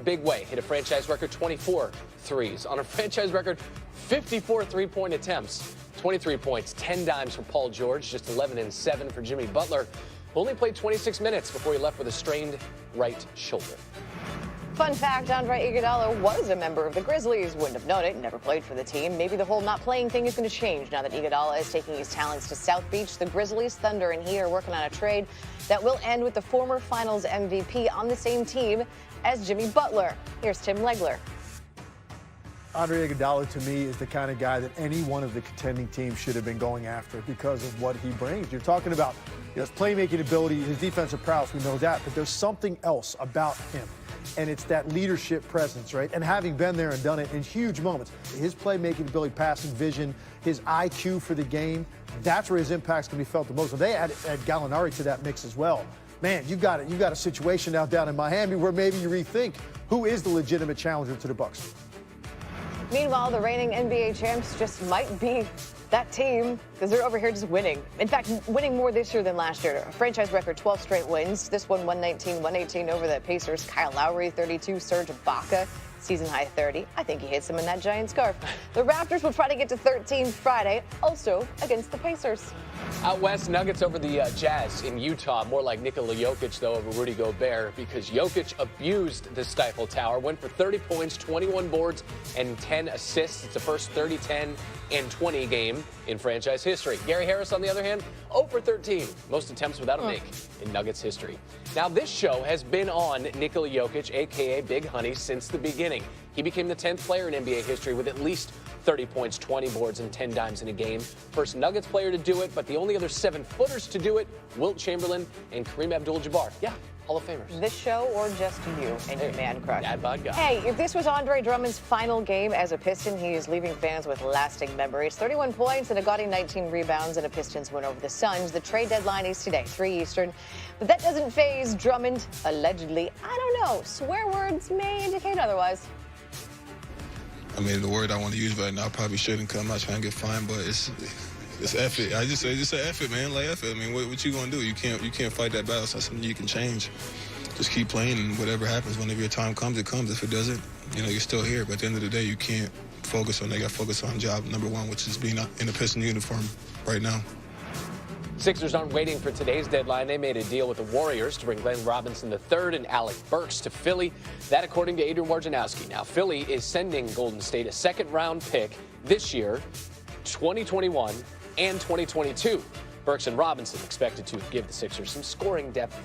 big way, hit a franchise record 24 threes on a franchise record 54 three-point attempts. 23 points, 10 dimes for Paul George, just 11 and 7 for Jimmy Butler, who only played 26 minutes before he left with a strained right shoulder. Fun fact, Andre Iguodala was a member of the Grizzlies. Wouldn't have known it, never played for the team. Maybe the whole not playing thing is going to change now that Iguodala is taking his talents to South Beach. The Grizzlies, Thunder, and he are working on a trade that will end with the former Finals MVP on the same team as Jimmy Butler. Here's Tim Legler. Andre Iguodala, to me, is the kind of guy that any one of the contending teams should have been going after because of what he brings. You're talking about his playmaking ability, his defensive prowess, we know that, but there's something else about him. And it's that leadership presence, right? And having been there and done it in huge moments, his playmaking ability, passing vision, his IQ for the game, that's where his impact's going to be felt the most. And they add Gallinari to that mix as well. Man, you've got a situation now down in Miami where maybe you rethink who is the legitimate challenger to the Bucks. Meanwhile, the reigning NBA champs just might be that team because they're over here just winning. In fact, winning more this year than last year. A franchise record, 12 straight wins. This one, 119-118 over the Pacers. Kyle Lowry, 32. Serge Ibaka, season high 30. I think he hits him in that giant scarf. The Raptors will try to get to 13 Friday, also against the Pacers. Out west, Nuggets over the Jazz in Utah. More like Nikola Jokic, though, over Rudy Gobert, because Jokic abused the Stifle Tower, went for 30 points, 21 boards, and 10 assists. It's the first 30, 10, and 20 game in franchise history. Gary Harris, on the other hand, 0 for 13. Most attempts without a make in Nuggets history. Now, this show has been on Nikola Jokic, a.k.a. Big Honey, since the beginning. He became the 10th player in NBA history with at least 30 points, 20 boards, and 10 dimes in a game. First Nuggets player to do it, but the only other 7-footers to do it, Wilt Chamberlain and Kareem Abdul-Jabbar. Yeah, Hall of Famers. This show or just you and your man crush? Dad bod guy. Hey, if this was Andre Drummond's final game as a Piston, he is leaving fans with lasting memories. 31 points and a gaudy 19 rebounds and a Pistons win over the Suns. The trade deadline is today, 3 Eastern. But that doesn't faze Drummond, allegedly. I don't know. Swear words may indicate otherwise. I mean, the word I want to use right now probably shouldn't come. I'm not trying to get fined, but it's effort. I just say it's an effort, man. Like effort. I mean, what you gonna do? You can't fight that battle. It's not something you can change. Just keep playing, and whatever happens, whenever your time comes, it comes. If it doesn't, you're still here. But at the end of the day, you can't focus on. They got to focus on job number one, which is being in a Piston uniform right now. Sixers aren't waiting for today's deadline. They made a deal with the Warriors to bring Glenn Robinson III and Alec Burks to Philly. That, according to Adrian Wojnarowski. Now, Philly is sending Golden State a second-round pick this year, 2021 and 2022. Burks and Robinson expected to give the Sixers some scoring depth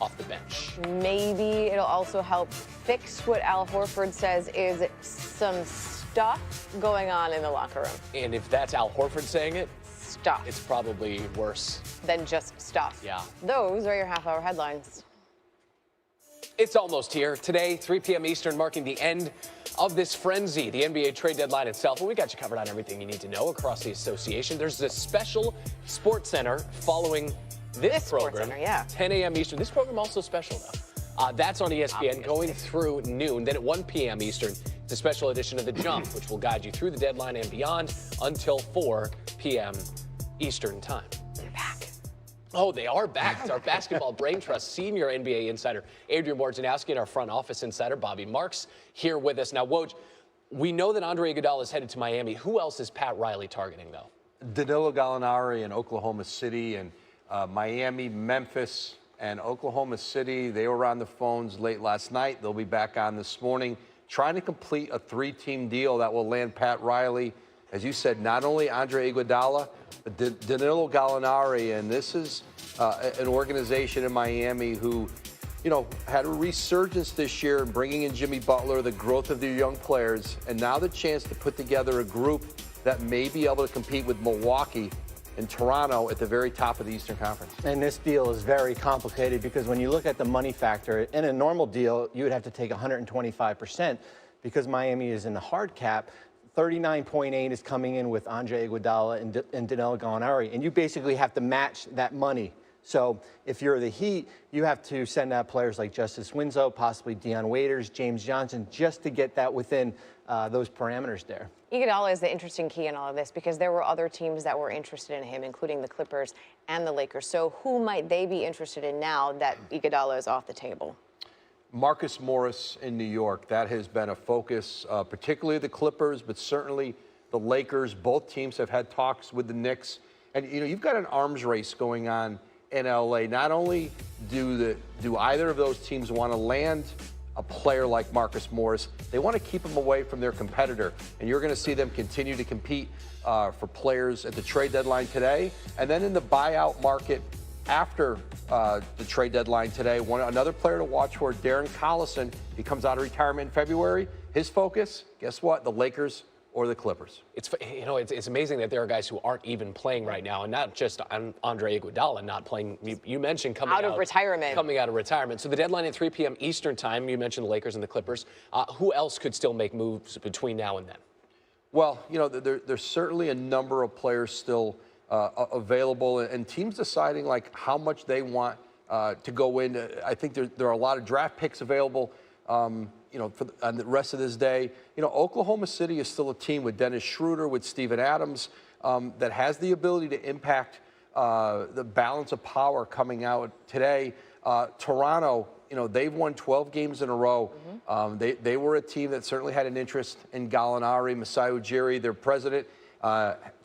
off the bench. Maybe it'll also help fix what Al Horford says is some stuff going on in the locker room. And if that's Al Horford saying it, Stuff. it's probably worse Than just stuff. Yeah. Those are your half-hour headlines. It's almost here. Today, 3 p.m. Eastern, marking the end of this frenzy, the NBA trade deadline itself. Well, we got you covered on everything you need to know across the association. There's a special Sports Center following this program, Center, yeah. 10 a.m. Eastern. This program also special, though. That's on ESPN Obviously. going through noon. Then at 1 p.m. Eastern, it's a special edition of The Jump, which will guide you through the deadline and beyond until 4 p.m. Eastern time. They're back. Oh, they are back. It's our Basketball Brain Trust senior NBA insider, Adrian Wojnarowski, and our front office insider, Bobby Marks, here with us. Now, Woj, we know that Andre Iguodala is headed to Miami. Who else is Pat Riley targeting, though? Danilo Gallinari in Oklahoma City, and Miami, Memphis, and Oklahoma City. They were on the phones late last night. They'll be back on this morning, trying to complete a 3-team deal that will land Pat Riley, as you said, not only Andre Iguodala, but Danilo Gallinari. And this is an organization in Miami who, had a resurgence this year in bringing in Jimmy Butler, the growth of their young players, and now the chance to put together a group that may be able to compete with Milwaukee and Toronto at the very top of the Eastern Conference. And this deal is very complicated because when you look at the money factor, in a normal deal, you would have to take 125% because Miami is in the hard cap. 39.8 is coming in with Andre Iguodala and Danilo Gallinari, and you basically have to match that money. So if you're the Heat, you have to send out players like Justice Winslow, possibly Dion Waiters, James Johnson, just to get that within those parameters there. Iguodala is the interesting key in all of this because there were other teams that were interested in him, including the Clippers and the Lakers. So who might they be interested in now that Iguodala is off the table? Marcus Morris in New York, that has been a focus, particularly the Clippers, but certainly the Lakers. Both teams have had talks with the Knicks. And, you've got an arms race going on in L.A. Not only do either of those teams want to land a player like Marcus Morris, they want to keep him away from their competitor. And you're going to see them continue to compete for players at the trade deadline today. And then in the buyout market after the trade deadline today, another player to watch for, Darren Collison. He comes out of retirement in February. His focus, guess what? The Lakers or the Clippers. It's amazing that there are guys who aren't even playing right now, and not just Andre Iguodala not playing. You mentioned coming out of retirement. So the deadline at 3 p.m. Eastern time. You mentioned the Lakers and the Clippers. Who else could still make moves between now and then? Well, there's certainly a number of players still available, and teams deciding like how much they want to go in. I think there are a lot of draft picks available. On the rest of this day, Oklahoma City is still a team with Dennis Schroeder, with Steven Adams, that has the ability to impact the balance of power coming out today. Toronto, they've won 12 games in a row. They were a team that certainly had an interest in Gallinari. Masai Ujiri, their president,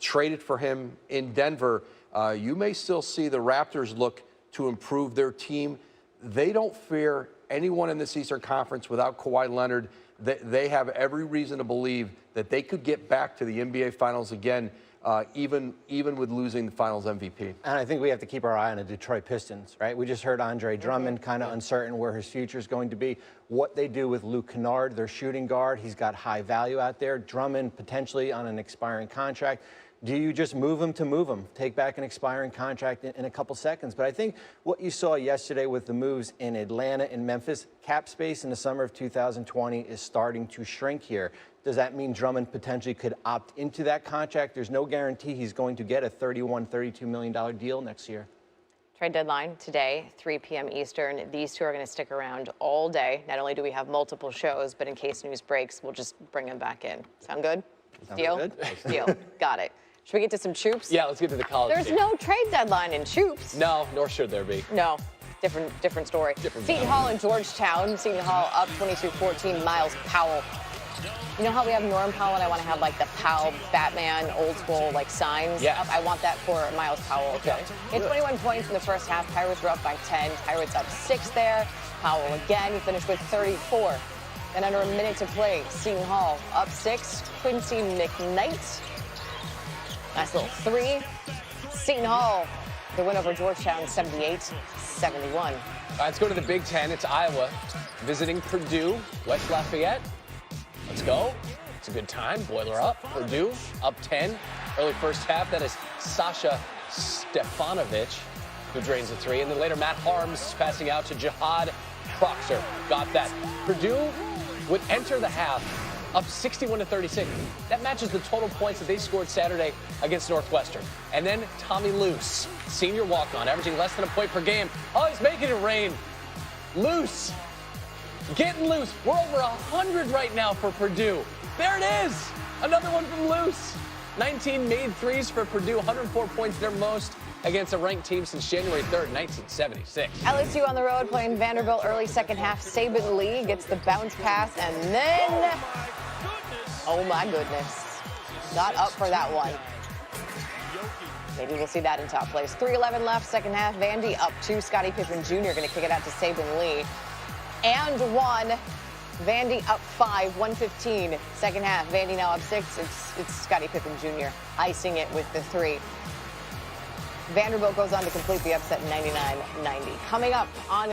traded for him in Denver. You may still see the Raptors look to improve their team. They don't fear anyone in this Eastern Conference without Kawhi Leonard. They have every reason to believe that they could get back to the NBA Finals again, even with losing the Finals MVP. And I think we have to keep our eye on the Detroit Pistons, right? We just heard Andre Drummond kind of uncertain where his future is going to be. What they do with Luke Kennard, their shooting guard, he's got high value out there. Drummond potentially on an expiring contract. Do you just move him to move him? Take back an expiring contract in a couple seconds. But I think what you saw yesterday with the moves in Atlanta and Memphis, cap space in the summer of 2020 is starting to shrink here. Does that mean Drummond potentially could opt into that contract? There's no guarantee he's going to get a $32 million deal next year. Trade deadline today, 3 p.m. Eastern. These two are going to stick around all day. Not only do we have multiple shows, but in case news breaks, we'll just bring them back in. Sound good? Deal? Good. Deal. Got it. Should we get to some Choops? Yeah, let's get to the college There's team. no trade deadline in Choops. No, nor should there be. No. Different story. Seton Hall and Georgetown. Seton Hall up 22-14. Miles Powell. You know how we have Norm Powell and I want to have like the Powell Batman old school like signs up? I want that for Miles Powell. Okay. He had 21 points in the first half. Pirates were up by 10. Pirates up 6 there. Powell again. He finished with 34. Then under a minute to play, Seton Hall up 6. Quincy McKnight. Nice little 3. Seton Hall, the win over Georgetown, 78-71. All right, let's go to the Big Ten. It's Iowa visiting Purdue, West Lafayette. Let's go. It's a good time. Boiler up. Purdue up 10. Early first half. That is Sasha Stefanovic who drains the 3. And then later, Matt Harms passing out to Jihad Proxer. Got that. Purdue would enter the half up 61-36. That matches the total points that they scored Saturday against Northwestern. And then Tommy Luce, senior walk-on, averaging less than a point per game. Oh, he's making it rain. Luce, getting loose. We're over 100 right now for Purdue. There it is. Another one from Luce. 19 made threes for Purdue, 104 points, their most against a ranked team since January 3rd, 1976. LSU on the road playing Vanderbilt early second half. Saban Lee gets the bounce pass and then, oh my goodness, got up for that one. Maybe we'll see that in top place. 3:11 left, second half. Vandy up 2. Scottie Pippen Jr. going to kick it out to Saban Lee. And 1. Vandy up 5, 1:15. Second half. Vandy now up 6. It's Scottie Pippen Jr. icing it with the 3. Vanderbilt goes on to complete the upset 99-90. Coming up on